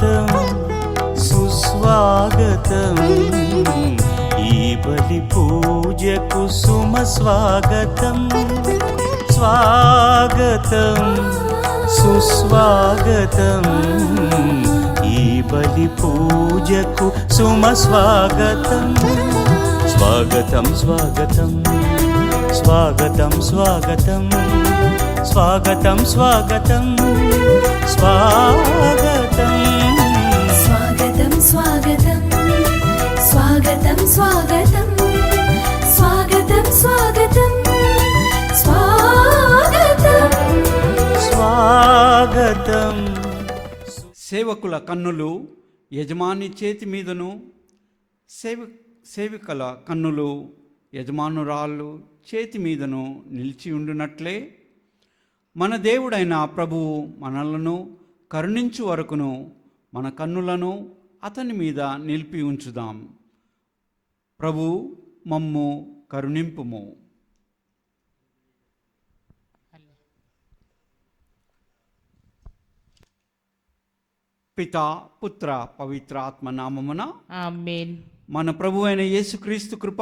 స్వాగతం సుస్వాగతం ఈ బలి పూజకు సుమ స్వాగతం స్వాగతం సుస్వాగతం ఈ బలి పూజకు సుమ స్వాగతం స్వాగతం స్వాగతం స్వాగతం స్వాగతం స్వాగతం స్వాగతం స్వాగతం స్వాగతం స్వాగతం స్వాగతం స్వాగతం స్వాగతం స్వాగతం స్వాగతం స్వాగతం. సేవకుల కన్నులు యజమాని చేతి మీదను సేవికల కన్నులు యజమానురాళ్ళు చేతి మీదను నిలిచి ఉండునట్లే మన దేవుడైన ప్రభువు మనలను కరుణించు వరకును మన కన్నులను అతని మీద నిలిపి ఉంచుదాం. ప్రభు మమ్ము కరుణింపుము. పితా పుత్ర పవిత్ర ఆత్మ నామమున ఆమేన్. మన ప్రభు అయిన యేసుక్రీస్తు కృప,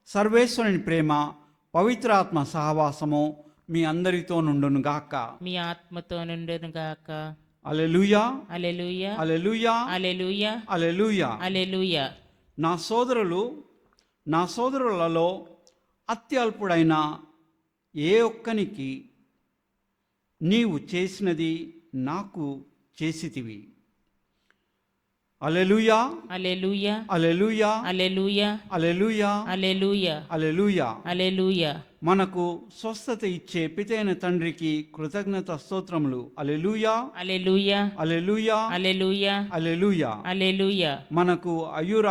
సర్వేశ్వరుని ప్రేమ, పవిత్ర ఆత్మ సహవాసము మీ అందరితో నుండును గాక. మీ ఆత్మతో నుండును గాక. హల్లెలూయా హల్లెలూయా హల్లెలూయా హల్లెలూయా హల్లెలూయా. హల్లెలూయా. నా సోదరులలో అత్యల్పుడైన ఏ ఒక్కనికి నీవు చేసినది నాకు చేసితివి. హల్లెలూయా హల్లెలూయా హల్లెలూయా హల్లెలూయా హల్లెలూయా హల్లెలూయా హల్లెలూయా. హల్లెలూయా. మనకు స్వస్థత ఇచ్చే పితైన తండ్రికి కృతజ్ఞత స్తోత్రములు. హల్లెలూయా హల్లెలూయా హల్లెలూయా హల్లెలూయా హల్లెలూయా. హల్లెలూయా. మనకు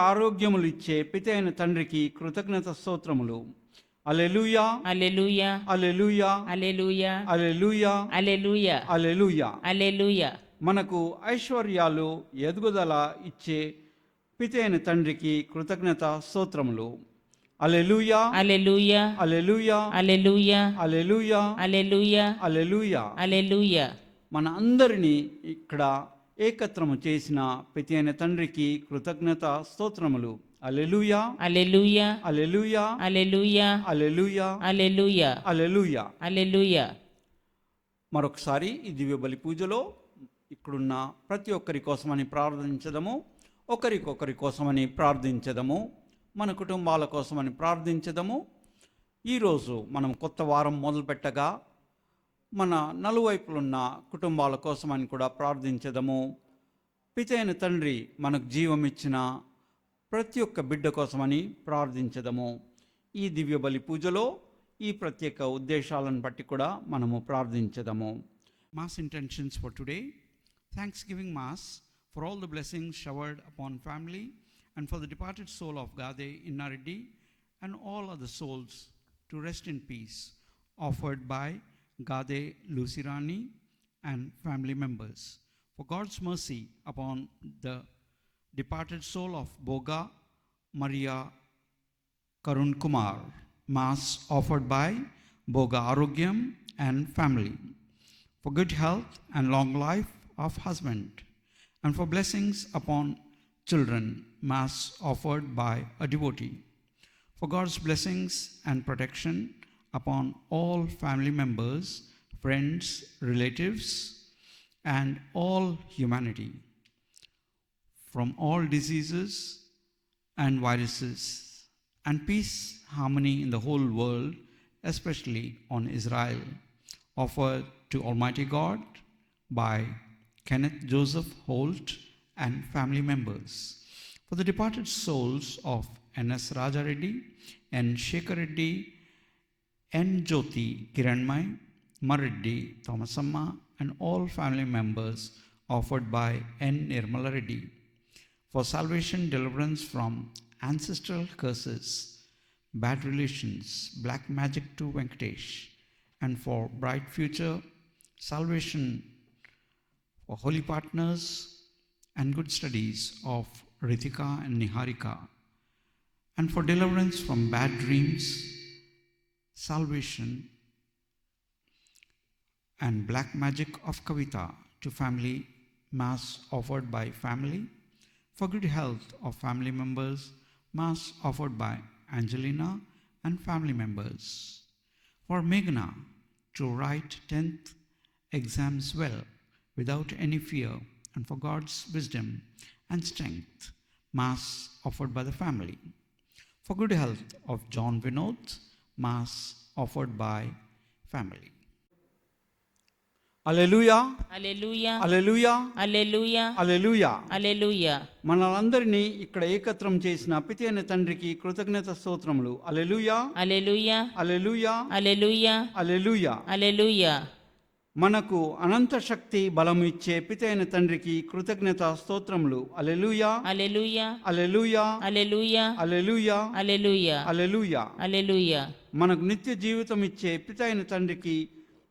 ఆరోగ్యములు ఇచ్చే పితైన తండ్రికి కృతజ్ఞత స్తోత్రములు. హల్లెలూయా హల్లెలూయా హల్లెలూయా హల్లెలూయా హల్లెలూయా హల్లెలూయా హల్లెలూయా. హల్లెలూయా. మనకు ఐశ్వర్యాలు ఎదుగుదల ఇచ్చే పితైన తండ్రికి కృతజ్ఞత స్తోత్రములు. హల్లెలూయా హల్లెలూయా హల్లెలూయా హల్లెలూయా హల్లెలూయా హల్లెలూయా హల్లెలూయా. హల్లెలూయా. మన అందరినీ ఇక్కడ ఏకత్రము చేసిన పితైన తండ్రికి కృతజ్ఞత స్తోత్రములు. హల్లెలూయా హల్లెలూయా హల్లెలూయా హల్లెలూయా హల్లెలూయా హల్లెలూయా హల్లెలూయా. హల్లెలూయా. మరొకసారి ఈ దివ్య బలి పూజలో ఇక్కడున్న ప్రతి ఒక్కరి కోసమని ప్రార్థించదము, ఒకరికొకరి కోసమని ప్రార్థించదము, మన కుటుంబాల కోసమని ప్రార్థించదము. ఈరోజు మనం కొత్త వారం మొదలుపెట్టగా మన నలువైపులున్న కుటుంబాల కోసమని కూడా ప్రార్థించదము. పితైన తండ్రి మనకు జీవం ఇచ్చిన ప్రతి ఒక్క బిడ్డ కోసమని ప్రార్థించదము. ఈ దివ్య బలి పూజలో ఈ ప్రత్యేక ఉద్దేశాలను బట్టి కూడా మనము ప్రార్థించదము. Mass intentions for today: Thanksgiving Mass for all the blessings showered upon family and for the departed soul of Gade Innareddy and all other souls to rest in peace, offered by Gade Lusirani and family members. For God's mercy upon the departed soul of Boga Maria Karun Kumar, Mass offered by Boga Arogyam and family. For good health and long life of husband, and for blessings upon children, Mass offered by a devotee. For God's blessings and protection upon all family members, friends, relatives, and all humanity, from all diseases and viruses, and peace, harmony in the whole world, especially on Israel, offered to Almighty God by Kenneth Joseph Holt and family members. For the departed souls of N.S. Raja Reddy, N. Shekhar Reddy, N. Jyoti Kiranmai, Mareddy Thomasamma, and all family members, offered by N. Nirmala Reddy. For salvation, deliverance from ancestral curses, bad relations, black magic to Venkatesh, and for bright future, salvation for holy partners and good studies of Ritika and Niharika, and for deliverance from bad dreams, salvation and black magic of Kavita to family Mass offered by family. For good health of family members, Mass offered by Angelina and family members. For Meghna to write 10th exams well without any fear, and for God's wisdom and strength, Mass offered by the family. For good health of John Vinod, Mass offered by family. Alleluia, hallelujah Alleluia, hallelujah Alleluia. హల్లెలూయా మనలందరినీ ఇక్కడ ఏకత్రం చేసిన పితైన తండ్రికి కృతజ్ఞత స్తోత్రములు. Hallelujah, హల్లెలూయా hallelujah, హల్లెలూయా hallelujah. హల్లెలూయా మనకు అనంత శక్తి బలము ఇచ్చే పితైన తండ్రికి కృతజ్ఞత స్తోత్రములు. అలెలుయా, హల్లెలూయా అలెలుయా, హల్లెలూయా అలెలుయా, హల్లెలూయా అలెలుయా. హల్లెలూయా మనకు నిత్య జీవితం ఇచ్చే పితైన తండ్రికి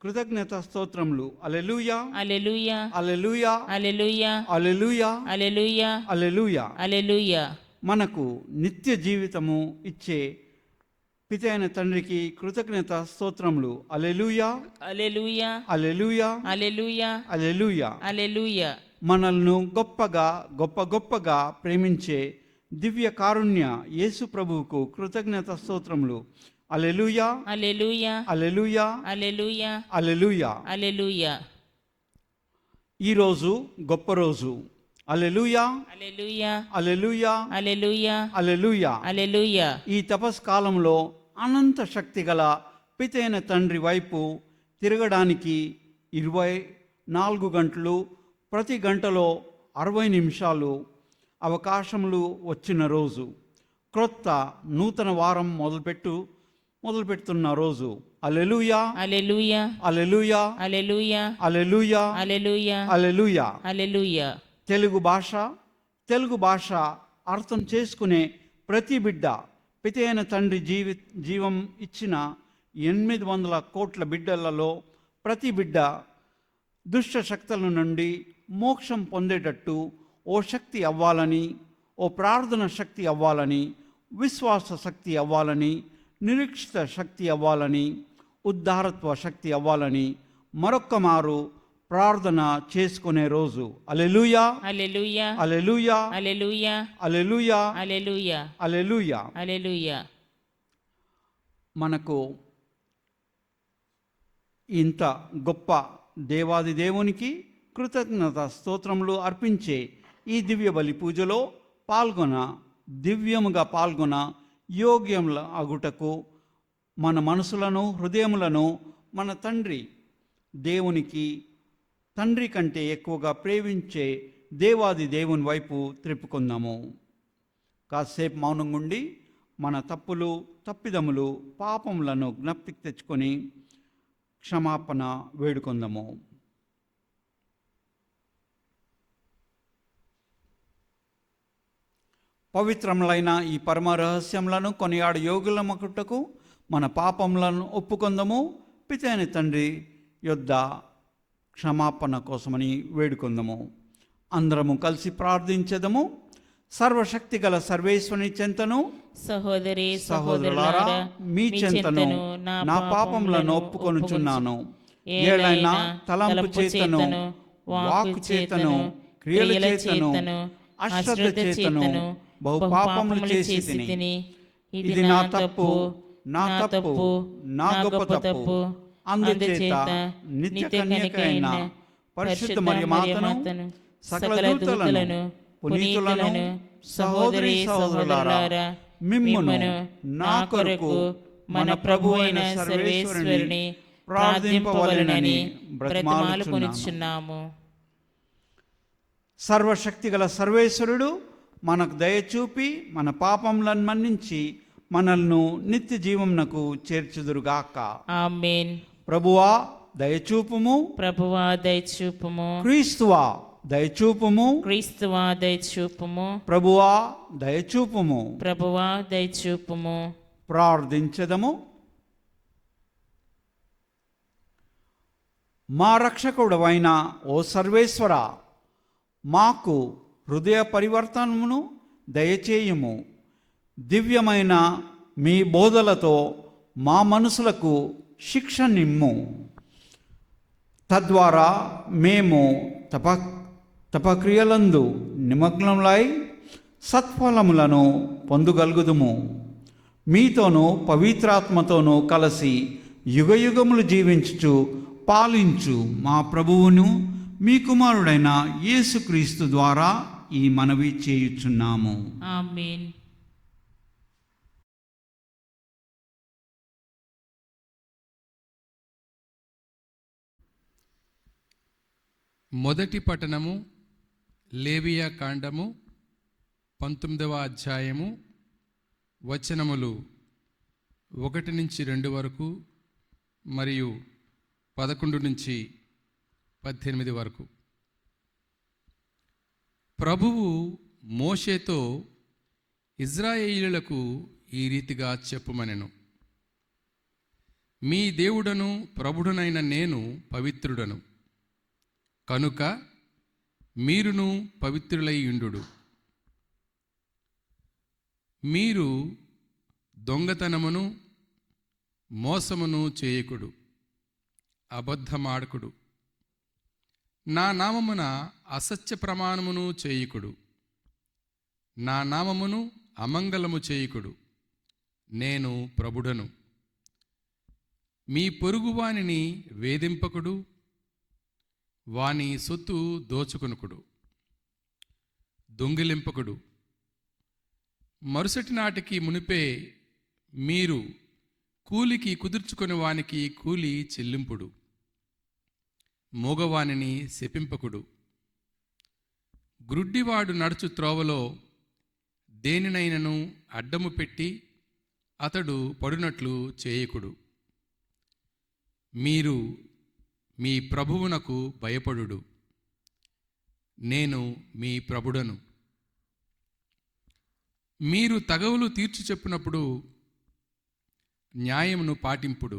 కృతజ్ఞత స్తోత్రములు. అలెలుయా, హల్లెలూయా అలెలుయా, హల్లెలూయా అలెలుయా, హల్లెలూయా అలెలుయా. హల్లెలూయా మనకు నిత్య జీవితము ఇచ్చే పితైన తండ్రికి కృతజ్ఞత స్తోత్రములు. అలెలుయా, హల్లెలూయా అలెలుయా, హల్లెలూయా అలెలుయా. హల్లెలూయా మనల్ని గొప్పగా ప్రేమించే దివ్య కారుణ్య యేసు ప్రభువుకు కృతజ్ఞత స్తోత్రములు. అలెలుయా, హల్లెలూయా అలెలుయా, హల్లెలూయా అలెలుయా. హల్లెలూయా ఈరోజు గొప్ప రోజు. అలెలుయా, హల్లెలూయా అలెలుయా, హల్లెలూయా అలెలుయా. హల్లెలూయా ఈ తపస్కాలంలో అనంత శక్తి గల పితైన తండ్రి వైపు తిరగడానికి 24 గంటలు, ప్రతి గంటలో 60 నిమిషాలు అవకాశములు వచ్చిన రోజు. క్రొత్త నూతన వారం మొదలుపెడుతున్న రోజు. అలెలుయా, హల్లెలూయా అలెలుయా, హల్లెలూయా అలెలుయా, హల్లెలూయా అలెలుయా. హల్లెలూయా తెలుగు భాష అర్థం చేసుకునే ప్రతి బిడ్డ పితైన తండ్రి జీవం ఇచ్చిన 800 కోట్ల బిడ్డలలో ప్రతి బిడ్డ దుష్ట శక్తుల నుండి మోక్షం పొందేటట్టు ఓ శక్తి అవ్వాలని, ఓ ప్రార్థన శక్తి అవ్వాలని, విశ్వాస శక్తి అవ్వాలని, నిరీక్షిత శక్తి అవ్వాలని, ఉద్ధారత్వ శక్తి అవ్వాలని మరొక్క మారు ప్రార్థన చేసుకునే రోజు. అలెలుయా, హల్లెలూయా అలెలుయా, హల్లెలూయా అలెలుయా, హల్లెలూయా అలెలుయా. హల్లెలూయా మనకు ఇంత గొప్ప దేవాది దేవునికి కృతజ్ఞత స్తోత్రములు అర్పించే ఈ దివ్య బలి పూజలో దివ్యముగా పాల్గొన యోగ్యముల అగుటకు మన మనసులను, హృదయములను మన తండ్రి కంటే ఎక్కువగా ప్రేమించే దేవాది దేవుని వైపు త్రిప్పుకుందాము. కాసేపు మౌనంగా ఉండి మన తప్పులు, తప్పిదములు, పాపములను జ్ఞప్తికి తెచ్చుకొని క్షమాపణ వేడుకొందాము. పవిత్రములైన ఈ పరమ రహస్యములను కొనియాడు యోగులమకుటకు మన పాపములను ఒప్పుకొందము. పితైన తండ్రి యొద్ద క్షమాపణ కోసమని వేడుకొందము. అందరము కలిసి ప్రార్థించదము. సర్వశక్తి గల సర్వేశ్వరుని చెంతను, సహోదరి సహోదరులారా, మీ చెంతను నా పాపములను ఒప్పుకొనుచున్నాను. ఏలైనా తలంపు చేతను, వాక్కు చేతను, క్రియల చేతను, అశ్రద్ధ చేతను బహు పాపములు చేసి తిని. ఇది నా తప్పు, నా గొప్ప తప్పు. అందుచేత నిత్య కన్యకైన పరిశుద్ధ మరియ మాతను, సకల దూతలను, పునీతులను, సహోదరి సహోదరులారా, మిమ్మును నా కొరకు మన ప్రభు అయిన సర్వేశ్వరుని ప్రార్థింపవలెనని బ్రతిమాలుకొనుచున్నాము. సర్వశక్తి గల సర్వేశ్వరుడు మనకు దయచూపి మన పాపములను మన్నించి మనల్ని నిత్య జీవమునకు చేర్చుదురుగాక. ఆమేన్. ప్రభువా దయచూపుము, ప్రభువా దయచూపుము, క్రీస్తువా దయచూపుము, క్రీస్తువా దయచూపుము, ప్రభువా దయచూపుము. ప్రభువా దయచూపుము. ప్రార్థించదము. మా రక్షకుడవైన ఓ సర్వేశ్వర, మాకు హృదయ పరివర్తనమును దయచేయుము. దివ్యమైన మీ బోధలతో మా మనసులకు శిక్ష నిమ్ము. తద్వారా మేము తపక్రియలందు నిమగ్నములై సత్ఫలములను పొందగలుగుదుము. మీతోనూ పవిత్రాత్మతోనూ కలిసి యుగయుగములు జీవించుచు పాలించు మా ప్రభువును మీ కుమారుడైన యేసుక్రీస్తు ద్వారా ఈ మనవి చేయుచున్నాము. ఆమేన్. మొదటి పఠనము లేవియా కాండము 19వ అధ్యాయము వచనములు 1 నుంచి 2 వరకు మరియు 11 నుంచి 18 వరకు. ప్రభువు మోషేతో ఇజ్రాయేలీయులకు ఈ రీతిగా చెప్పుమనెను. మీ దేవుడను ప్రభుడనైన నేను పవిత్రుడను కనుక మీరును పవిత్రులై యుండుడు. మీరు దొంగతనమును మోసమును చేయకుడు, అబద్ధమాడకుడు, నా నామమున అసత్య ప్రమాణమును చేయకుడు, నా నామమును అమంగళము చేయకుడు, నేను ప్రభుడను. మీ పొరుగువానిని వేధింపకుడు, వాని సొత్తు దోచుకొనుకుడు, దొంగిలింపకుడు. మరుసటి నాటికి మునిపే మీరు కూలికి కుదుర్చుకొని వానికి కూలి చెల్లింపుడు. మూగవానిని శపింపకుడు. గ్రుడ్డివాడు నడుచు త్రోవలో దేనినైనను అడ్డము పెట్టి అతడు పడునట్లు చేయకుడు. మీరు మీ ప్రభువునకు భయపడుడు, నేను మీ ప్రభుడను. మీరు తగవులు తీర్చి చెప్పినప్పుడు న్యాయమును పాటింపుడు,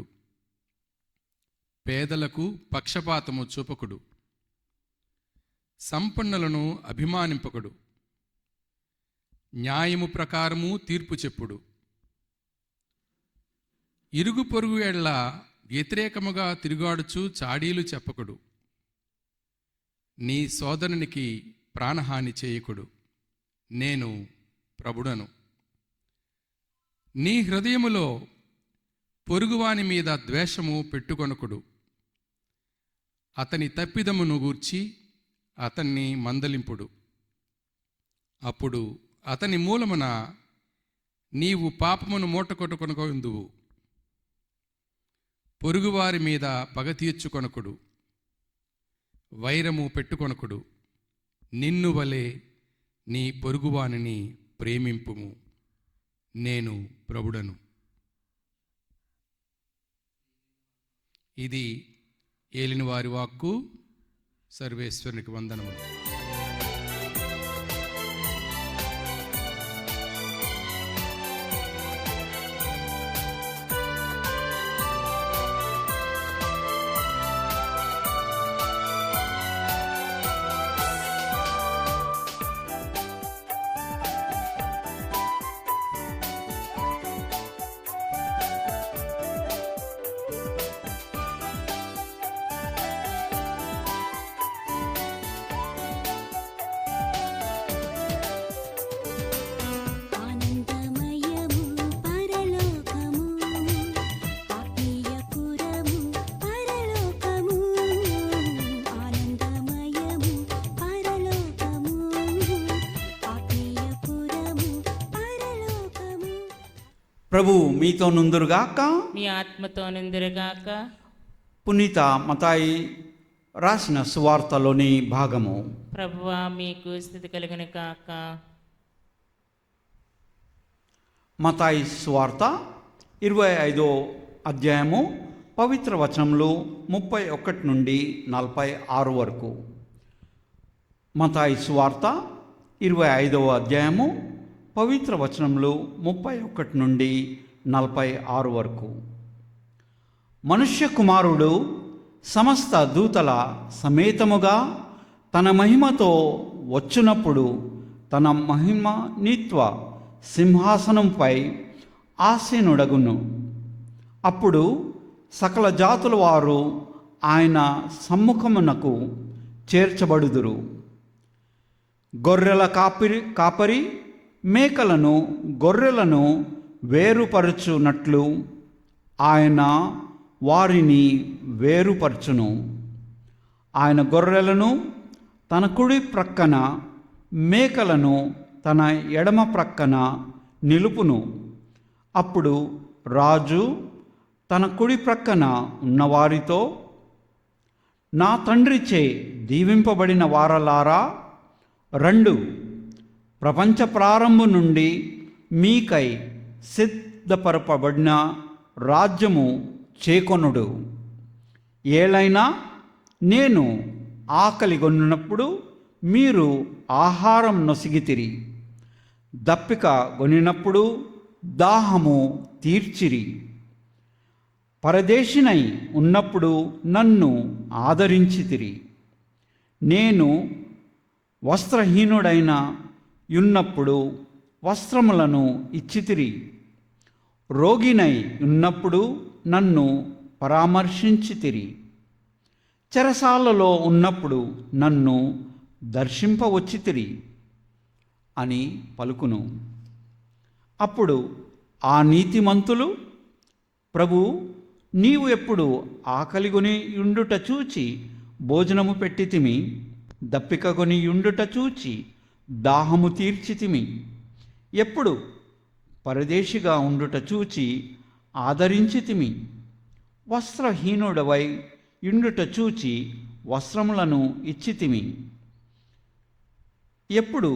పేదలకు పక్షపాతము చూపకుడు, సంపన్నులను అభిమానింపకుడు, న్యాయము ప్రకారము తీర్పు చెప్పుడు. ఇరుగు పొరుగు ఎడ్ల వ్యతిరేకముగా తిరుగాడుచు చాడీలు చెప్పకుడు. నీ సోదరునికి ప్రాణహాని చేయకుడు, నేను ప్రభుడను. నీ హృదయములో పొరుగువాని మీద ద్వేషము పెట్టుకొనకుడు. అతని తప్పిదమును గూర్చి అతన్ని మందలింపుడు. అప్పుడు అతని మూలమున నీవు పాపమును మూటకొట్టుకొనకుందువు. పొరుగువారి మీద పగ తీర్చుకొనకుడు, వైరము పెట్టుకొనకుడు. నిన్ను వలె నీ పొరుగువానిని ప్రేమింపుము, నేను ప్రభుడను. ఇది ఏలినవారి వాక్కు. సర్వేశ్వరునికి వందనములు. ఆనందమయము పరలోకము, ఆత్మీయపురము పరలోకము. ఆనందమయము పరలోకము, ఆత్మీయపురము పరలోకము. ప్రభువు మీతో నుందురుగాక. మీ ఆత్మతో నిందిరుగాక. పునీత మతాయి రాసిన సువార్తలోని భాగము. ప్రభువా మీకు స్థితి కలిగిన కాక. మతాయి సువార్త 25వ అధ్యాయము పవిత్ర వచనములు 31 నుండి 46 వరకు. మతాయి సువార్త 25వ అధ్యాయము పవిత్ర వచనములు 31 నుండి 46 వరకు. మనుష్య కుమారుడు సమస్త దూతల సమేతముగా తన మహిమతో వచ్చునప్పుడు తన మహిమనిత్వ సింహాసనంపై ఆసీనుడగును. అప్పుడు సకల జాతుల వారు ఆయన సమ్ముఖమునకు చేర్చబడుదురు. గొర్రెల కాపరి మేకలను గొర్రెలను వేరుపరచునట్లు ఆయన వారిని వేరుపరచును. ఆయన గొర్రెలను తన కుడి ప్రక్కన మేకలను తన ఎడమ ప్రక్కన నిలుపును. అప్పుడు రాజు తన కుడి ప్రక్కన ఉన్నవారితో, నా తండ్రిచే దీవింపబడిన వారలారా, రండు, ప్రపంచ ప్రారంభం నుండి మీకై సిద్ధపరపబడిన రాజ్యము చేకొనుడు. ఏలైనా నేను ఆకలిగొన్నప్పుడు మీరు ఆహారం నొసిగితిరి, దప్పిక గొనినప్పుడు దాహము తీర్చిరి, పరదేశినై ఉన్నప్పుడు నన్ను ఆదరించితిరి, నేను వస్త్రహీనుడైన ఉన్నప్పుడు వస్త్రములను ఇచ్చితిరి, రోగినై ఉన్నప్పుడు నన్ను పరామర్శించితిరి, చెరసాలలో ఉన్నప్పుడు నన్ను దర్శింపవచ్చితిరి అని పలుకును. అప్పుడు ఆ నీతిమంతులు, ప్రభు, నీవు ఎప్పుడు ఆకలిగొని యుండుట చూచి భోజనము పెట్టితిమి, దప్పికగొని యుండుట చూచి దాహము తీర్చితిమి, ఎప్పుడు పరదేశిగా ఉండుట చూచి ఆదరించితిమి, వస్త్రహీనుడవై యుండుట చూచి వస్త్రములను ఇచ్చితిమి, ఎప్పుడు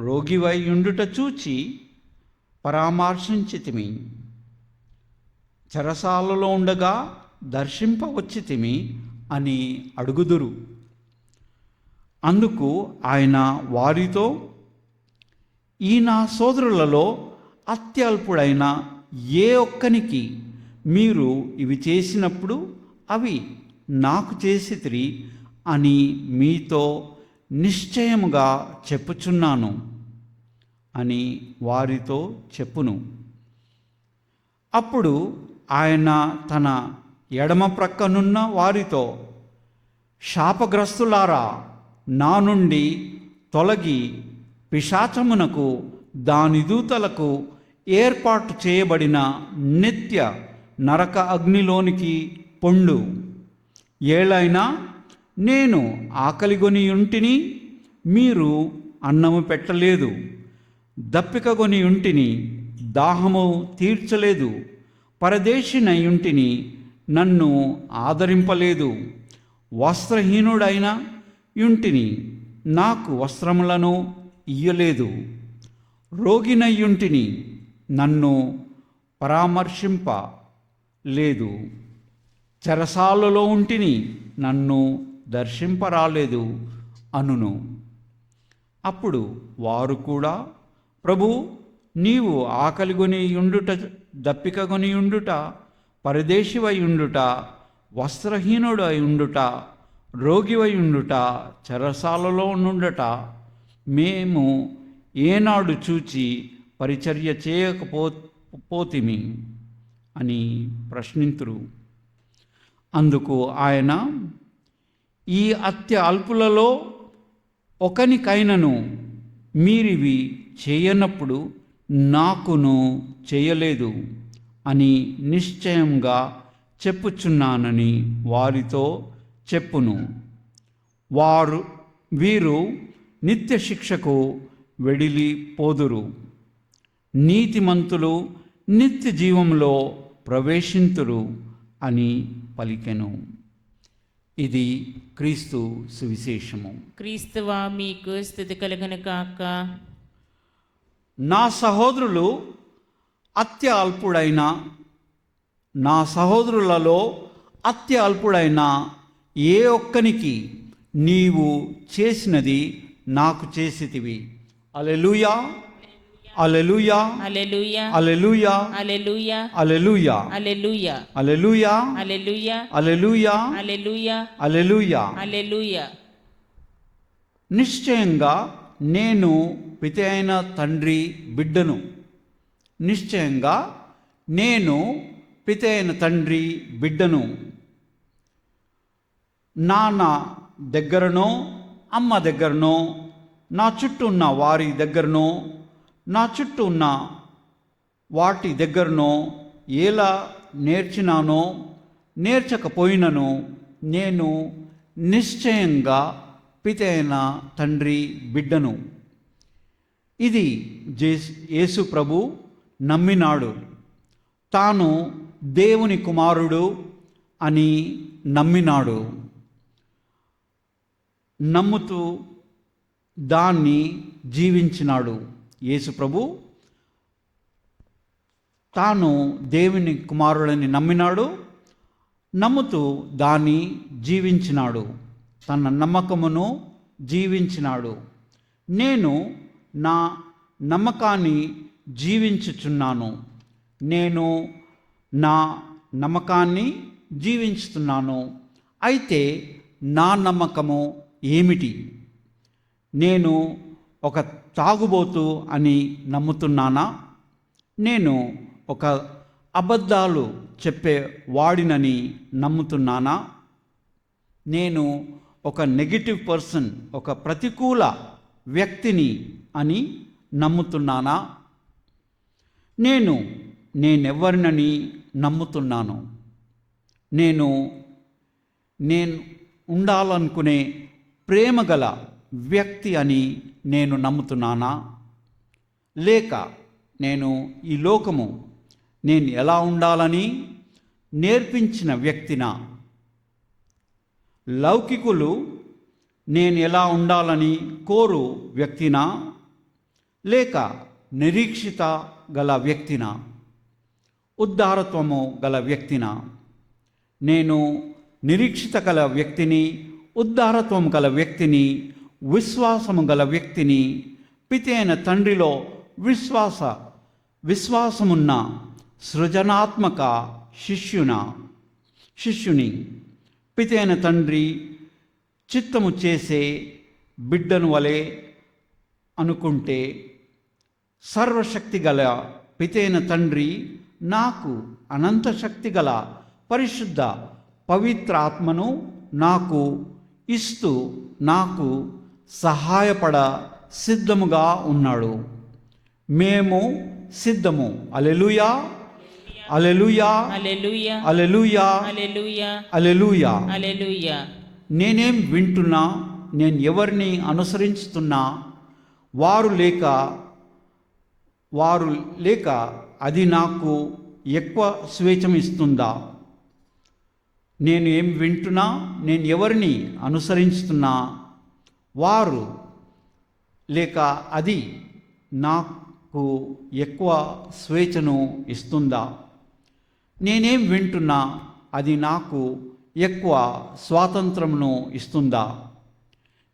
రోగివై యుండుట చూచి పరామర్శించితిమి, చెరసాలలో ఉండగా దర్శింపవచ్చితిమి అని అడుగుదురు. అందుకు ఆయన వారితో, ఈ నా సోదరులలో అత్యల్పుడైన ఏ ఒక్కనికి మీరు ఇవి చేసినప్పుడు అవి నాకు చేసితిరి అని మీతో నిశ్చయముగా చెప్పుచున్నాను అని వారితో చెప్పును. అప్పుడు ఆయన తన ఎడమ ప్రక్కనున్న వారితో, శాపగ్రస్తులారా, నా నుండి తొలగి పిశాచమునకు దాని దూతలకు ఏర్పాటు చేయబడిన నిత్య నరక అగ్నిలోనికి పొండు. ఏలైనా నేను ఆకలిగొని ఉంటిని, మీరు అన్నము పెట్టలేదు, దప్పికగొని ఉంటిని, దాహము తీర్చలేదు, పరదేశినై ఉంటిని, నన్ను ఆదరింపలేదు, వస్త్రహీనుడైన యుంటిని, నాకు వస్త్రములను ఇయ్యలేదు, రోగినయ్యుంటిని, నన్ను పరామర్శింప లేదు, చెరసాలలో ఉంటిని, నన్ను దర్శింపరాలేదు అనును. అప్పుడు వారు కూడా, ప్రభు, నీవు ఆకలిగొని యుండుట, దప్పికగొని యుండుట, పరదేశివై యుండుట, వస్త్రహీనుడై ఉండుట, రోగివై ఉండుట, చెరసాలలో నుండుట మేము ఏనాడు చూచి పరిచర్య చేయకపోతిమి అని ప్రశ్నింతురు. అందుకు ఆయన, ఈ అత్య అల్పులలో ఒకనికైనను మీరివి చేయనప్పుడు నాకును చేయలేదు అని నిశ్చయంగా చెప్పుచున్నానని వారితో చెప్పును. వీరు నిత్య శిక్షకు వెడిలిపోదురు, నీతిమంతులు నిత్య జీవంలో ప్రవేశింతురు అని పలికెను. ఇది క్రీస్తు సువిశేషము. క్రీస్తువా మీకు స్తుతి కలుగును గాక. నా సహోదరులు అత్య అల్పుడైన, నా సహోదరులలో అత్య అల్పుడైన ఏ ఒక్కనికి నీవు చేసినది నాకు చేసితివి. హల్లెలూయా, హల్లెలూయా, హల్లెలూయా, హల్లెలూయా, హల్లెలూయా, హల్లెలూయా, హల్లెలూయా, హల్లెలూయా, హల్లెలూయా, హల్లెలూయా, హల్లెలూయా, హల్లెలూయా. హల్లెలూయా. నిశ్చయంగా నేను పిత అయిన తండ్రి బిడ్డను. నిశ్చయంగా నేను పిత అయిన తండ్రి బిడ్డను. నాన్న దగ్గరనో అమ్మ దగ్గరనో నా చుట్టూ ఉన్న వారి దగ్గరనో నా చుట్టూ ఉన్న వాటి దగ్గరనో ఎలా నేర్చినానో నేర్చకపోయినను నేను నిశ్చయంగా పితైన తండ్రి బిడ్డను. ఇది యేసు ప్రభు నమ్మినాడు. తాను దేవుని కుమారుడు అని నమ్మినాడు. నమ్ముతూ దాన్ని జీవించినాడు. యేసు ప్రభు తాను దేవుని కుమారుడని నమ్మినాడు. నమ్ముతూ దాన్ని జీవించినాడు. తన నమ్మకమును జీవించినాడు. నేను నా నమ్మకాన్ని జీవించుచున్నాను. నేను నా నమ్మకాన్ని జీవించుతున్నాను. అయితే నా నమ్మకము ఏమిటి? నేను ఒక తాగుబోతు అని నమ్ముతున్నానా? నేను ఒక అబద్ధాలు చెప్పే వాడినని నమ్ముతున్నానా? నేను ఒక నెగిటివ్ పర్సన్, ఒక ప్రతికూల వ్యక్తిని అని నమ్ముతున్నానా? నేనెవరినని నమ్ముతున్నాను? నేను ఉండాలనుకునే ప్రేమగల వ్యక్తి అని నేను నమ్ముతున్నానా? లేక నేను ఈ లోకము నేను ఎలా ఉండాలని నేర్పించిన వ్యక్తినా? లౌకికులు నేను ఎలా ఉండాలని కోరు వ్యక్తినా? లేక నిరీక్షిత గల వ్యక్తినా? ఉద్ధారత్వము గల వ్యక్తినా? నేను నిరీక్షిత గల వ్యక్తిని, ఉద్ధారత్వం గల వ్యక్తిని, విశ్వాసము గల వ్యక్తిని, పితైన తండ్రిలో విశ్వాసమున్న సృజనాత్మక శిష్యుని, పితైన తండ్రి చిత్తము చేసే బిడ్డను వలె అనుకుంటే, సర్వశక్తి గల పితైన తండ్రి నాకు అనంత శక్తి గల పరిశుద్ధ పవిత్ర ఆత్మను నాకు ఇస్తూ నాకు సహాయపడ సిద్ధముగా ఉన్నాడు. మేము సిద్ధము. హల్లెలూయా, హల్లెలూయా, హల్లెలూయా, హల్లెలూయా, హల్లెలూయా, హల్లెలూయా. హల్లెలూయా. నేనేం వింటున్నా, నేను ఎవరిని అనుసరించుతున్నా, వారు లేక అది నాకు ఎక్కువ స్వేచ్ఛమిస్తుందా? నేను ఏం వింటున్నా, నేను ఎవరిని అనుసరిస్తున్నా, వారు లేక అది నాకు ఎక్కువ స్వేచ్ఛను ఇస్తుందా? నేనేం వింటున్నా అది నాకు ఎక్కువ స్వాతంత్రమును ఇస్తుందా?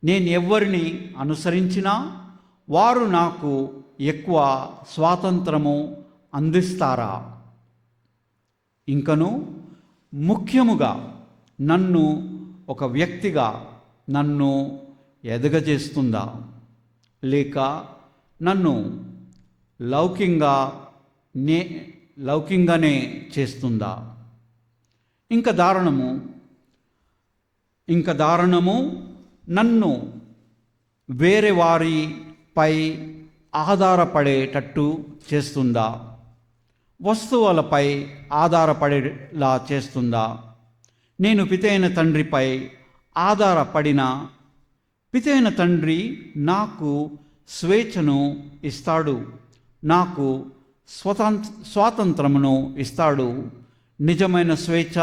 నేను ఎవరిని అనుసరించినా వారు నాకు ఎక్కువ స్వాతంత్రము అందిస్తారా? ఇంకను ముఖ్యముగా నన్ను ఒక వ్యక్తిగా నన్ను ఎదగజేస్తుందా? లేక నన్ను లౌకికంగానే చేస్తుందా? ఇంకా దారుణము నన్ను వేరే వారిపై ఆధారపడేటట్టు చేస్తుందా? వస్తువులపై ఆధారపడేలా చేస్తుందా? నేను పితైన తండ్రిపై ఆధారపడిన పితైన తండ్రి నాకు స్వేచ్ఛను ఇస్తాడు, నాకు స్వాతంత్రమును ఇస్తాడు. నిజమైన స్వేచ్ఛ,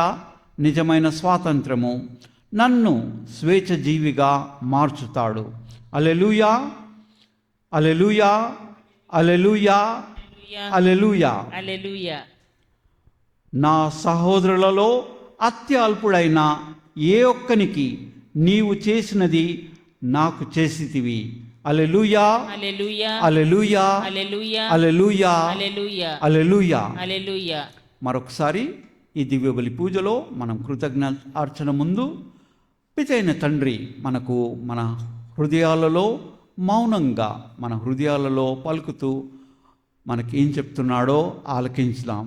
నిజమైన స్వాతంత్రము నన్ను స్వేచ్ఛజీవిగా మార్చుతాడు. హల్లెలూయా, హల్లెలూయా, హల్లెలూయా, హల్లెలూయా. హల్లెలూయా. నా సహోదరులలో అత్యల్పుడైన ఏ ఒక్కనికి నీవు చేసినది నాకు చేసితివి. హల్లెలూయా, హల్లెలూయా, హల్లెలూయా, హల్లెలూయా, హల్లెలూయా, హల్లెలూయా, హల్లెలూయా. హల్లెలూయా. మరొకసారి ఈ దివ్యబలి పూజలో మనం కృతజ్ఞ అర్చన ముందు పితైన తండ్రి మనకు మన హృదయాలలో మౌనంగా మన హృదయాలలో పలుకుతూ మనకి ఏం చెప్తున్నాడో ఆలకించుదాం.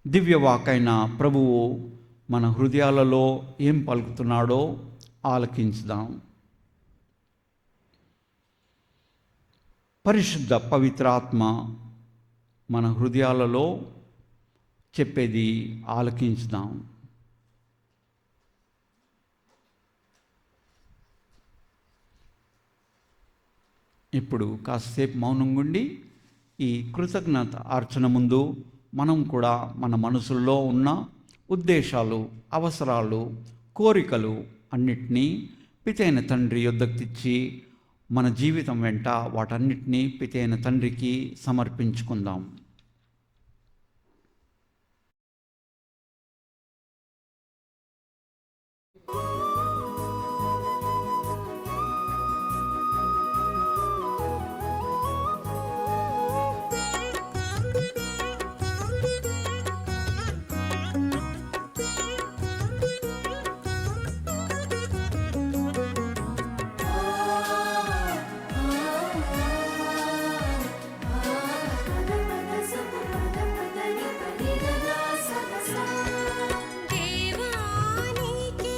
దివ్యవాకైన ప్రభువు మన హృదయాలలో ఏం పలుకుతున్నాడో ఆలకించుదాం. పరిశుద్ధ పవిత్రాత్మ మన హృదయాలలో చెప్పేది ఆలకించుదాం. ఇప్పుడు కాసేపు మౌనంగా ఉండి ఈ కృతజ్ఞత అర్చన ముందు మనం కూడా మన మనసుల్లో ఉన్న ఉద్దేశాలు, అవసరాలు, కోరికలు అన్నిటినీ పితైన తండ్రి యొద్దకు తెచ్చి మన జీవితం వెంట వాటన్నిటినీ పితైన తండ్రికి సమర్పించుకుందాం. దేవానికి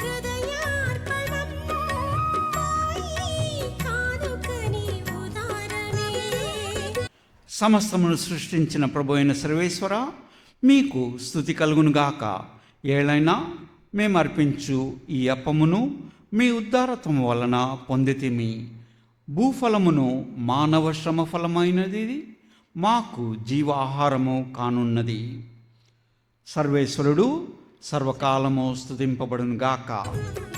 హృదయార్పణం కానుకని ఉదారమే. సమస్తమును సృష్టించిన ప్రభు అయిన సర్వేశ్వర, మీకు స్తుతి కలుగునుగాక. ఏలైనా మేము అర్పించు ఈ అప్పమును మీ ఉద్ధారత్వం వలన పొందితిమి. భూఫలమును మానవ శ్రమ ఫలమైనది మాకు జీవాహారము కానున్నది. సర్వేశ్వరుడు సర్వకాలము స్తుతింపబడునుగాక.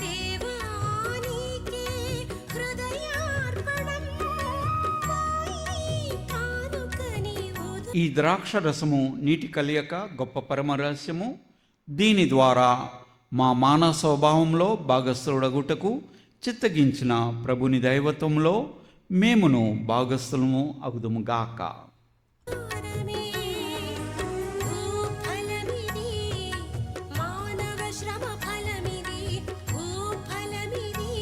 దేవానికి హృదయార్పణం కానుకని ఈ ద్రాక్ష రసము నీటి కలియక గొప్ప పరమ రహస్యము. దీని ద్వారా మా మానవ స్వభావంలో భాగస్థుడగుటకు చిత్తగించిన ప్రభుని దైవత్వంలో మేమును భాగస్థులము అగుదుముగాక. ఉదారమే. భూఫలమిది మానవ శ్రమ ఫలమిది. భూఫలమిది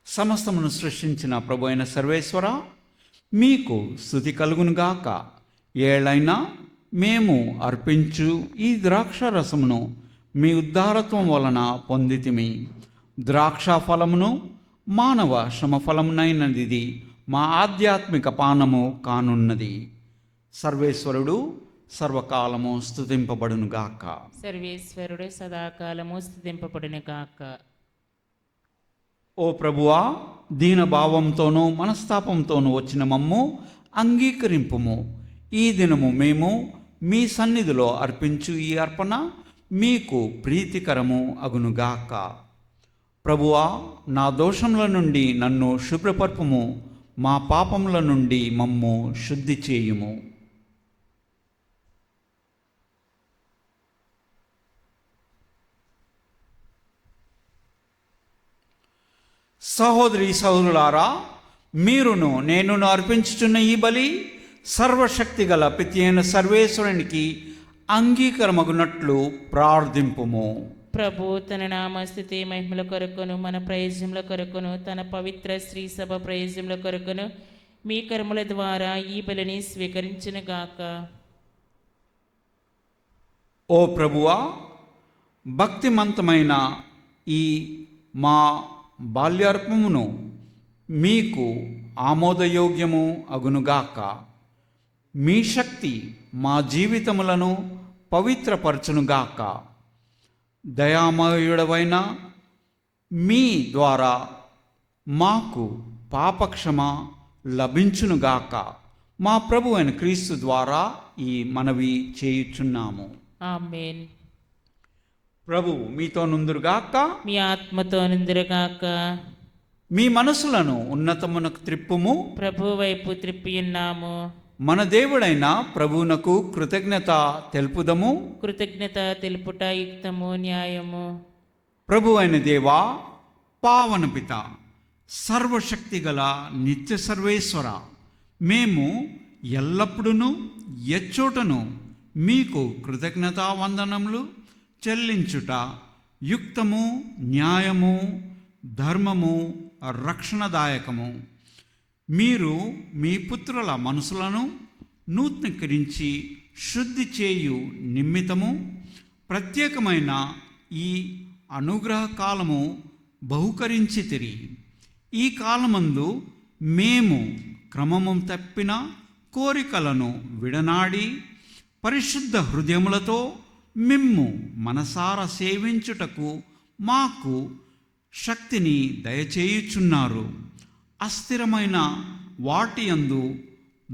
సమస్తమును సృష్టించిన ప్రభు అయిన సర్వేశ్వర, మీకు స్తుతి కలుగునుగాక. ఏలైనా మేము అర్పించు ఈ ద్రాక్ష రసమును మీ ఉద్ధారత్వం వలన పొందితిమి. ద్రాక్ష ఫలమును మానవ శ్రమఫలమునైనది మా ఆధ్యాత్మిక పానము కానున్నది. సర్వేశ్వరుడు సర్వకాలము స్తుతింపబడునుగాక. సర్వేశ్వరుడు సదాకాలము స్తుతింపబడును గాక. ఓ ప్రభువా, దీనభావంతోనూ మనస్తాపంతోనూ వచ్చిన మమ్ము అంగీకరింపుము. ఈ దినము మేము మీ సన్నిధిలో అర్పించు ఈ అర్పణ మీకు ప్రీతికరము అగునుగాక. ప్రభువా, నా దోషముల నుండి నన్ను శుభ్రపరపుము, మా పాపముల నుండి మమ్ము శుద్ధి చేయుము. సహోదరి సహోదరులారా, మీరును నేనును అర్పించుచున్న ఈ బలి సర్వశక్తి గల పితి అయిన సర్వేశ్వరునికి అంగీకారమగునట్లు ప్రార్థింపుము. ప్రభు తన నామస్థితి మహిమల కొరకును మన ప్రయోజనముల కొరకును తన పవిత్ర శ్రీ సభ ప్రయోజనముల కొరకును మీ కర్మల ద్వారా ఈ బలిని స్వీకరించును గాక. ఓ ప్రభువా, భక్తిమంతమైన ఈ మా బాల్యార్పమును మీకు ఆమోదయోగ్యము అగునుగాక. మీ శక్తి మా జీవితములను పవిత్రపరచునుగాక. దయామయుడవైన మీ ద్వారా మాకు పాపక్షమ లభించునుగాక. మా ప్రభు అయిన క్రీస్తు ద్వారా ఈ మనవి చేయుచున్నాము. ఆమేన్. ప్రభువు మీతో నుందురుగాక. మీ ఆత్మతో నిందురుగాక. మీ మనసులను ఉన్నతమునకు త్రిప్పుము. ప్రభు వైపు త్రిప్పి ఉన్నాము. మన దేవుడైన ప్రభువునకు కృతజ్ఞత తెలుపుదము. కృతజ్ఞత తెలుపుట యుక్తము, న్యాయము. ప్రభు అయిన దేవా, పావన పిత, సర్వశక్తి గల నిత్య సర్వేశ్వర, మేము ఎల్లప్పుడూ ఎచ్చోటను మీకు కృతజ్ఞతా వందనములు చెల్లించుట యుక్తము, న్యాయము, ధర్మము, రక్షణదాయకము. మీరు మీ పుత్రుల మనసులను నూతనీకరించి శుద్ధి చేయు నిమిత్తము ప్రత్యేకమైన ఈ అనుగ్రహ కాలము బహుకరించితిరి. ఈ కాలమందు మేము క్రమము తప్పిన కోరికలను విడనాడి పరిశుద్ధ హృదయములతో మిమ్ము మనసారా సేవించుటకు మాకు శక్తిని దయచేయుచున్నారు. అస్థిరమైన వాటియందు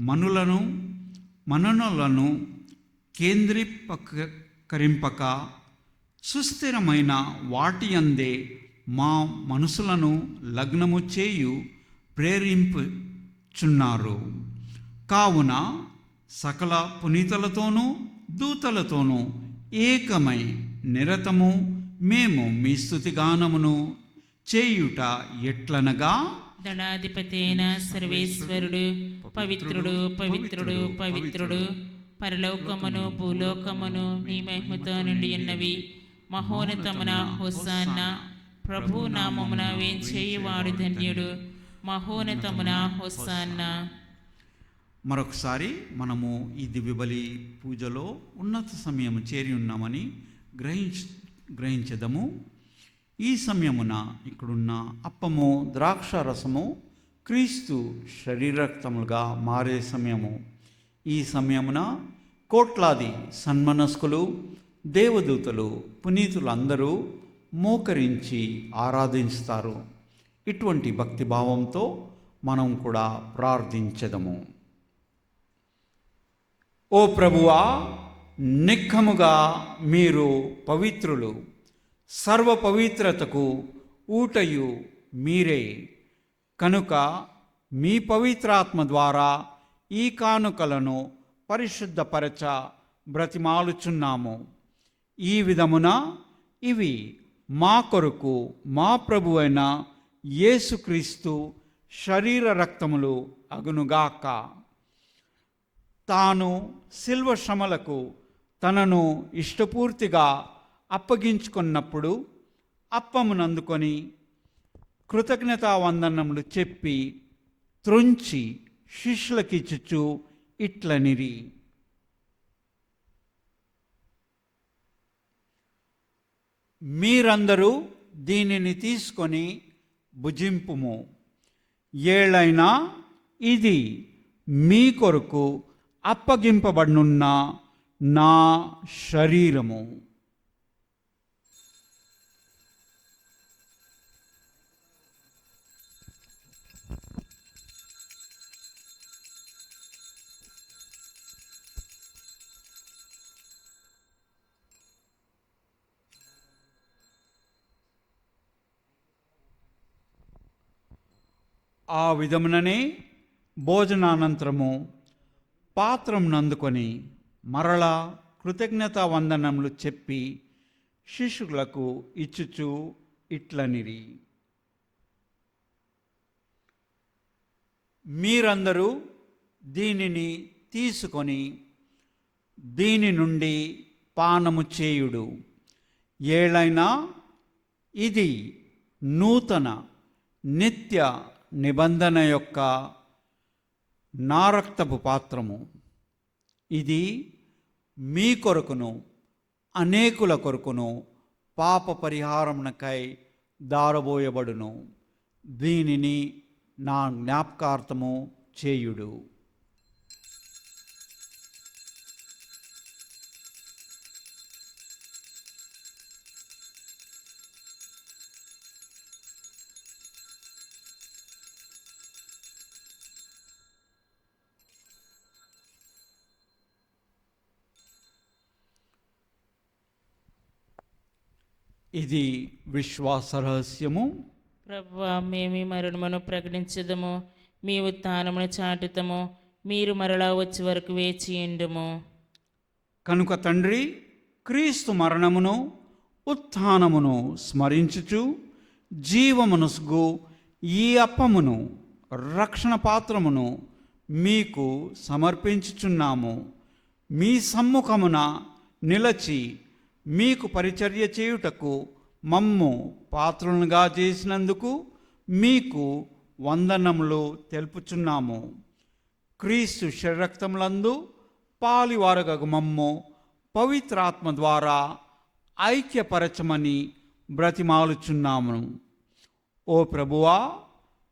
మననులను కేంద్రీకరింపక సుస్థిరమైన వాటియందే మా మనసులను లగ్నము చేయు ప్రేరింపుచున్నారు. కావున సకల పునీతులతోనూ దూతలతోనూ ఏకమై నిరతము మేము మీ స్తుతిగానమును చేయుట ఎట్లనగా, దళాధిపతి అయిన సర్వేశ్వరుడు పవిత్రుడు పవిత్రుడు పవిత్రుడు, పరలోకమును భూలోకమును నీ మహిమతో నిండి ఉన్నవి. మహోన్నతమున హోసన్నా, ప్రభు నామమున వేంచేయువాడు ధన్యుడు. మహోన్నతమున హోసన్నా. మరొకసారి మనము ఈ దివ్యబలి పూజలో ఉన్నత సమయం చేరి ఉన్నామని గ్రహించదము. ఈ సమయమున ఇక్కడున్న అప్పము ద్రాక్ష రసము క్రీస్తు శరీరక్తములుగా మారే సమయము. ఈ సమయమున కోట్లాది సన్మనస్కులు, దేవదూతలు, పునీతులు అందరూ మోకరించి ఆరాధిస్తారు. ఇటువంటి భక్తిభావంతో మనం కూడా ప్రార్థించదము. ఓ ప్రభువా, నిఖముగా మీరు పవిత్రులు, సర్వ పవిత్రతకు ఊటయు మీరే. కనుక మీ పవిత్రాత్మ ద్వారా ఈ కానుకలను పరిశుద్ధపరచ బ్రతిమాలుచున్నాము. ఈ విధమున ఇవి మా కొరకు మా ప్రభువైన యేసుక్రీస్తు శరీర రక్తములు అగునుగాక. తాను శిల్వ శ్రమలకు తనను ఇష్టపూర్తిగా అప్పగించుకున్నప్పుడు అప్పమునందుకొని కృతజ్ఞతావందనములు చెప్పి త్రుంచి శిష్యులకిచ్చుచు ఇట్లనిరి, మీరందరూ దీనిని తీసుకొని భుజింపుము. ఏలైనా ఇది మీ కొరకు అప్పగింపబడనున్న నా శరీరము. ఆ విధముననే భోజనానంతరము పాత్రమును అందుకొని మరలా కృతజ్ఞతా వందనములు చెప్పి శిష్యులకు ఇచ్చుచు ఇట్లనిరి, మీరందరూ దీనిని తీసుకొని దీని నుండి పానము చేయుడు. ఏలైనా ఇది నూతన నిత్య నిబంధన యొక్క నా రక్తపు పాత్రము. ఇది మీ కొరకును అనేకుల కొరకును పాప పరిహారమునకై దారబోయబడును. దీనిని నా జ్ఞాపకార్థము చేయుడు. ఇది విశ్వాస రహస్యము. ప్రభువా, మేము ఈ మరణమును ప్రకటించదము, మీ ఉత్థానమును చాటుతము, మీరు మరలా వచ్చే వరకు వేచియుండుము. కనుక తండ్రి, క్రీస్తు మరణమును ఉత్థానమును స్మరించుచు జీవమునసుగు ఈ అప్పమును రక్షణ పాత్రమును మీకు సమర్పించుచున్నాము. మీ సమ్ముఖమున నిలచి మీకు పరిచర్య చేయుటకు మమ్ము పాత్రులుగా చేసినందుకు మీకు వందనములు తెలుపుచున్నాము. క్రీస్తు శరీరక్తములందు పాలివారగగు మమ్ము పవిత్రాత్మ ద్వారా ఐక్యపరచమని బ్రతిమాలుచున్నాము. ఓ ప్రభువా,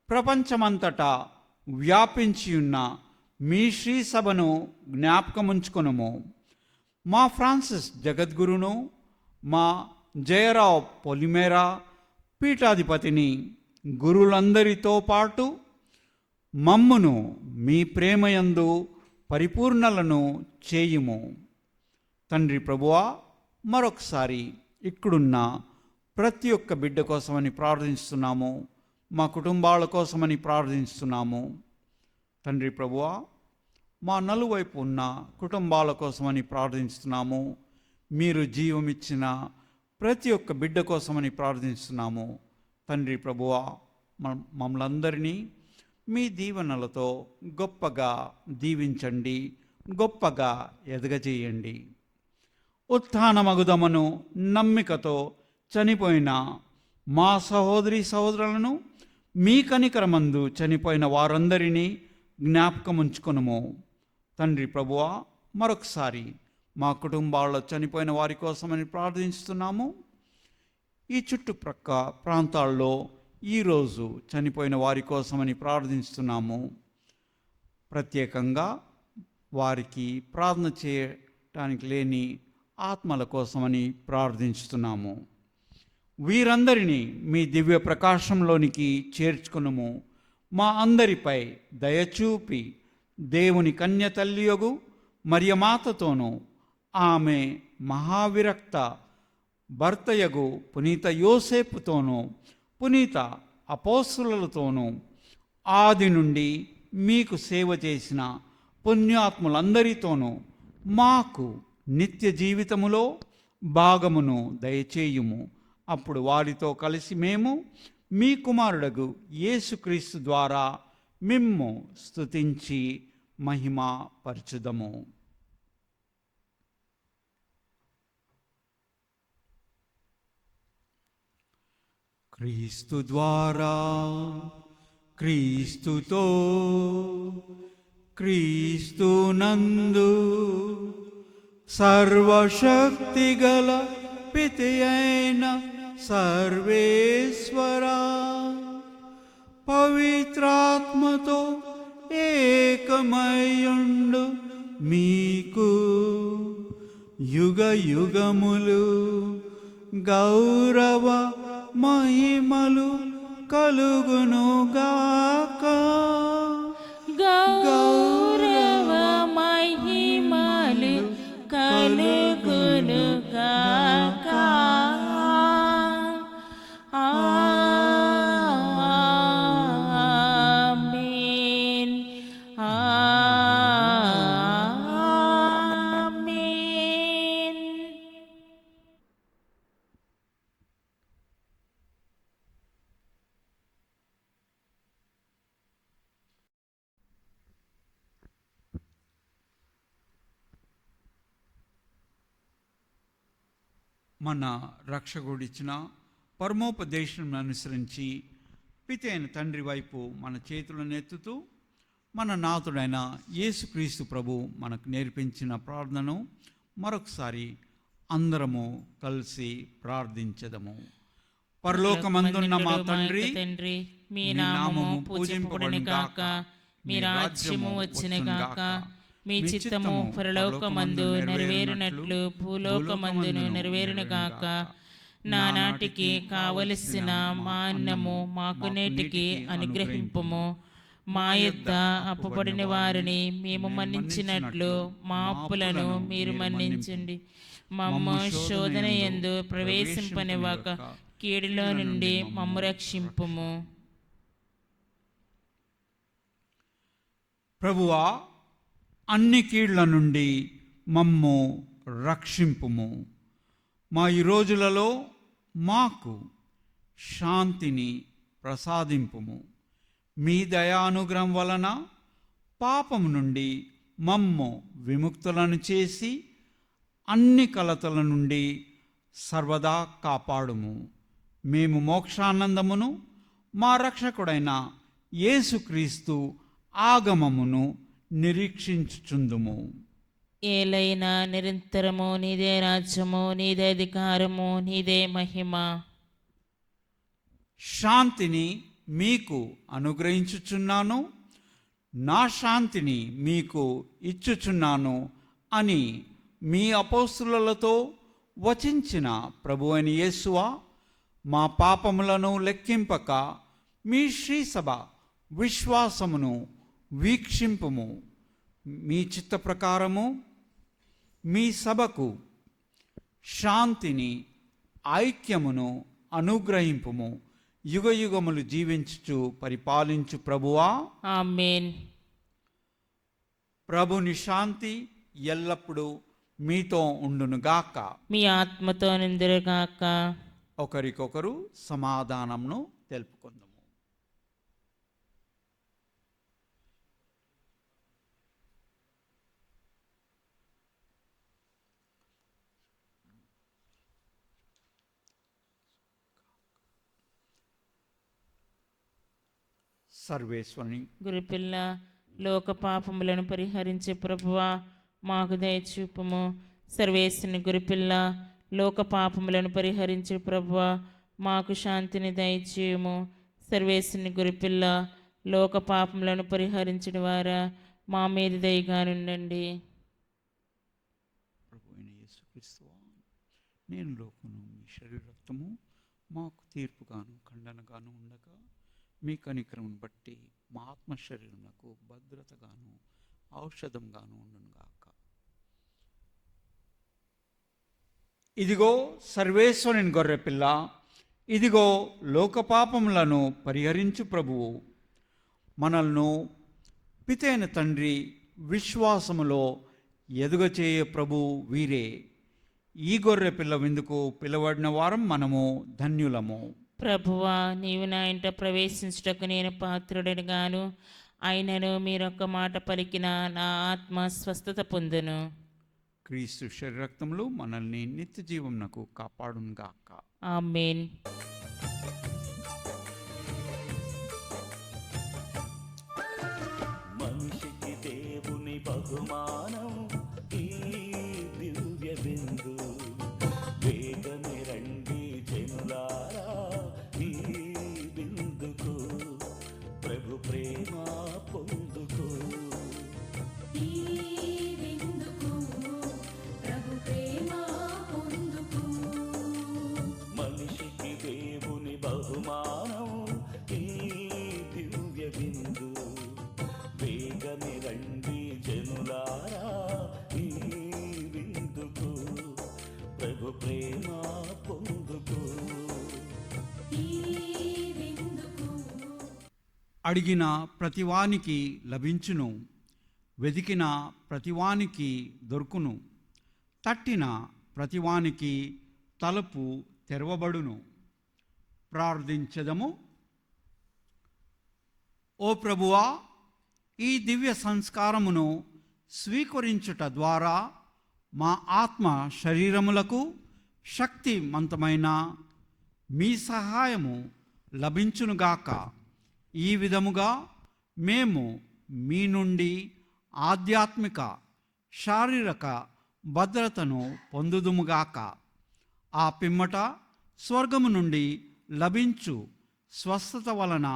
ప్రపంచమంతటా వ్యాపించి ఉన్న మీ శ్రీ సభను జ్ఞాపకముంచుకొనుము. మా ఫ్రాన్సిస్ జగద్గురును, మా జయరావ్ పొలిమేరా పీఠాధిపతిని, గురులందరితో పాటు మమ్మును మీ ప్రేమయందు పరిపూర్ణలను చేయుము. తండ్రి ప్రభువా, మరొకసారి ఇక్కడున్న ప్రతి ఒక్క బిడ్డ కోసమని ప్రార్థిస్తున్నాము. మా కుటుంబాల కోసమని ప్రార్థిస్తున్నాము. తండ్రి ప్రభువా, మా నలువైపు ఉన్న కుటుంబాల కోసమని ప్రార్థిస్తున్నాము. మీరు జీవమిచ్చిన ప్రతి ఒక్క బిడ్డ కోసమని ప్రార్థిస్తున్నాము. తండ్రి ప్రభువా, మమ్మల్ందరినీ మీ దీవెనలతో గొప్పగా దీవించండి, గొప్పగా ఎదగజేయండి. ఉత్థానమగుదమను నమ్మికతో చనిపోయిన మా సహోదరి సహోదరులను, మీ కనికరమందు చనిపోయిన వారందరినీ జ్ఞాపకముంచుకొనుము. తండ్రి ప్రభువా, మరొకసారి మా కుటుంబాల్లో చనిపోయిన వారి కోసమని ప్రార్థిస్తున్నాము. ఈ చుట్టుప్రక్క ప్రాంతాల్లో ఈరోజు చనిపోయిన వారి కోసమని ప్రార్థిస్తున్నాము. ప్రత్యేకంగా వారికి ప్రార్థన చేయటానికి లేని ఆత్మల కోసమని ప్రార్థిస్తున్నాము. వీరందరినీ మీ దివ్య ప్రకాశంలోనికి చేర్చుకొనుము. మా అందరిపై దయచూపి దేవుని కన్య తల్లియగు మరియమాతతోనూ, ఆమె మహావిరక్త భర్తయగు పునీత యోసేపుతోనూ, పునీత అపోస్తులతోనూ, ఆది నుండి మీకు సేవ చేసిన పుణ్యాత్ములందరితోనూ మాకు నిత్య జీవితములో భాగమును దయచేయుము. అప్పుడు వారితో కలిసి మేము మీ కుమారుడగు యేసుక్రీస్తు ద్వారా మిమ్ము స్తుతించి మహిమ పరచుదము. క్రీస్తు ద్వారా, క్రీస్తుతో, క్రీస్తునందు సర్వశక్తిగల పితి అయిన సర్వేశ్వరా, పవిత్రాత్మతో ఏకమయుండు మీకు యుగ యుగములు గౌరవ మహిమలు కలుగునుగాక. గౌరవ మహిమలు కలుగునుగాక. ఆమేన్. ఆమేన్. మన రక్షకుడిచ్చిన పరమోపదేశం అనుసరించి పితి అయిన తండ్రి వైపు మన చేతులను ఎత్తుతూ మన నాథుడైన యేసుక్రీస్తు ప్రభు మనకు నేర్పించిన ప్రార్థనను మరొకసారి అందరము కలిసి ప్రార్థించదము. పరలోకమందున్న మా తండ్రి, మీ నామము పూజింపబడును గాక. మీ రాజ్యము వచ్చును గాక. మీ చిత్తము పరలోకమందు నెరవేరునట్లు భూలోకమందును నెరవేరును గాక. నానాటికి కావలసిన మా అన్నము మాకు నేటికి అనుగ్రహింపుము. మా యొద్ద అప్పుబడిన వారిని మేము మన్నించినట్లు మా అప్పులను మీరు మన్నించండి. మమ్ము శోధన యందు ప్రవేశింపనివ్వక కీడులో నుండి మమ్ము రక్షింపుము. ప్రభువా, అన్ని కీళ్ల నుండి మమ్ము రక్షింపుము. మా ఈ రోజులలో మాకు శాంతిని ప్రసాదింపుము. మీ దయానుగ్రహం వలన పాపం నుండి మమ్ము విముక్తులను చేసి అన్ని కలతల నుండి సర్వదా కాపాడుము. మేము మోక్షానందమును మా రక్షకుడైన యేసుక్రీస్తు ఆగమమును నిరీక్షించుచుందుము. ఏలైనా నిరంతరము నీదే రాజ్యము, నీదే అధికారము, నీదే మహిమ. శాంతిని మీకు అనుగ్రహించుచున్నాను, నా శాంతిని మీకు ఇచ్చుచున్నాను అని మీ అపోస్తులతో వచించిన ప్రభువైన యేసువా, మా పాపములను లెక్కింపక మీ శ్రీసభ విశ్వాసమును వీక్షింపుము. మీ చిత్త ప్రకారము మీ సభకు శాంతిని ఐక్యమును అనుగ్రహింపుము. యుగ యుగములు జీవించుచు పరిపాలించు ప్రభువా, ఆమేన్. ప్రభుని శాంతి ఎల్లప్పుడూ మీతో ఉండునుగాక. మీ ఆత్మతో నిందిరుగాక. ఒకరికొకరు సమాధానంను తెలుపుకుందాము. సర్వేశ్వరుని గురుపిల్ల, లోక పాపములను పరిహరించే ప్రభువా, మాకు దయచూపుము. సర్వేశ్వరుని గురుపిల్ల, లోక పాపములను పరిహరించే ప్రభువా, మాకు శాంతిని దయచేయము. సర్వేశ్వరుని గురుపిల్ల, లోక పాపములను పరిహరించడం ద్వారా మా మీద దయగానుండండి. ప్రభు అయిన యేసుక్రీస్తువా, నేను లోకము మీ శరీర రక్తము మాకు తీర్పుగాను ఖండనగాను ఉండగా మీ కనికరమును బట్టి మా ఆత్మ శరీరమునకు భద్రతగాను ఔషధంగాను ఉండునుగాక. ఇదిగో సర్వేశ్వరుని గొర్రెపిల్ల, ఇదిగో లోకపాపములను పరిహరించు ప్రభువు. మనల్ని పితైన తండ్రి విశ్వాసములో ఎదుగచేయ ప్రభు వీరే. ఈ గొర్రె పిల్ల విందుకు పిలవడిన వారం మనము ధన్యులము. ప్రభువా, నీవు నా ఇంట ప్రవేశించుటకు నేను పాత్రుడని గాను, అయినను మీరొక్క మాట పలికిన నా ఆత్మ స్వస్థత పొందును. క్రీస్తు శరీరక్తములు మనల్ని నిత్య జీవమునకు కాపాడునుగాక. ఆమేన్. మనిషికి దేవుని బహుమానం ఈ దివ్య బిందు. వేగమే రండి జనులారా ఈ బిందుకు, ప్రభు ప్రేమ పొందుకు. ఈ విందుకు ప్రభు ప్రేమ పొందుకు. మనిషికి దేవుని బహుమానం ఈ దివ్య బిందు. వేగమే రండి జనులారా ఈ బిందుకు, ప్రభు ప్రేమ పొందుకు. ఈ విందుకు అడిగిన ప్రతివానికి లభించును, వెదికిన ప్రతివానికి దొరుకును, తట్టిన ప్రతివానికి తలుపు తెరవబడును. ప్రార్థించదము. ఓ ప్రభువా, ఈ దివ్య సంస్కారమును స్వీకరించుట ద్వారా మా ఆత్మ శరీరములకు శక్తిమంతమైన మీ సహాయము లభించునుగాక. ఈ విధముగా మేము మీ నుండి ఆధ్యాత్మిక శారీరక భద్రతను పొందుదుముగాక. ఆ పిమ్మట స్వర్గము నుండి లభించు స్వస్థత వలన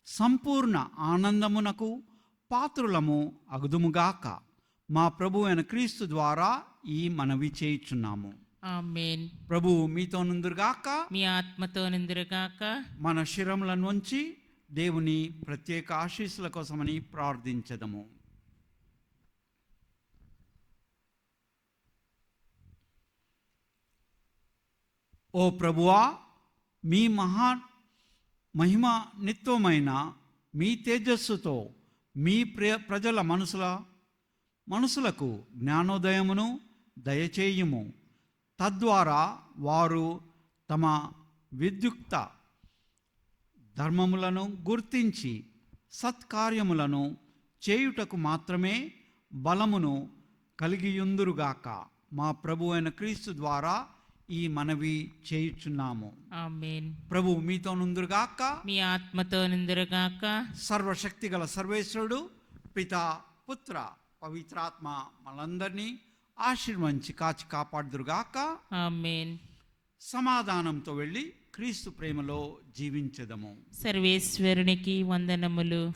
సంపూర్ణ ఆనందమునకు పాత్రులము అగుదుముగాక. మా ప్రభు అయిన క్రీస్తు ద్వారా ఈ మనవి చేయుచున్నాము. ఆమేన్. ప్రభువు మీతో నుందురుగాక. మీ ఆత్మతో నిందిరుగాక. మన శిరములను వంచి దేవుని ప్రత్యేక ఆశీస్సుల కోసమని ప్రార్థించదము. ఓ ప్రభువా, మీ మహిమాన్వితమైన మీ తేజస్సుతో మీ ప్రజల మనసులకు జ్ఞానోదయమును దయచేయుము. తద్వారా వారు తమ విద్యుక్త ధర్మములను గుర్తించి సత్కార్యములను చేయుటకు మాత్రమే బలమును కలిగియుందురుగాక. మా ప్రభు అయిన క్రీస్తు ద్వారా ఈ మనవి చేయుచున్నాము. ఆమేన్. ప్రభు మీతో నుందురుగాక. మీ ఆత్మతో నిందిరుగాక. సర్వశక్తిగల సర్వేశ్వరుడు పితా, పుత్ర, పవిత్రాత్మ మనందరినీ ఆశీర్వదించి కాచి కాపాడుదురుగాక. ఆమేన్. సమాధానంతో వెళ్ళి క్రీస్తు ప్రేమలో జీవించెదము. సర్వేశ్వరునికి వందనములు.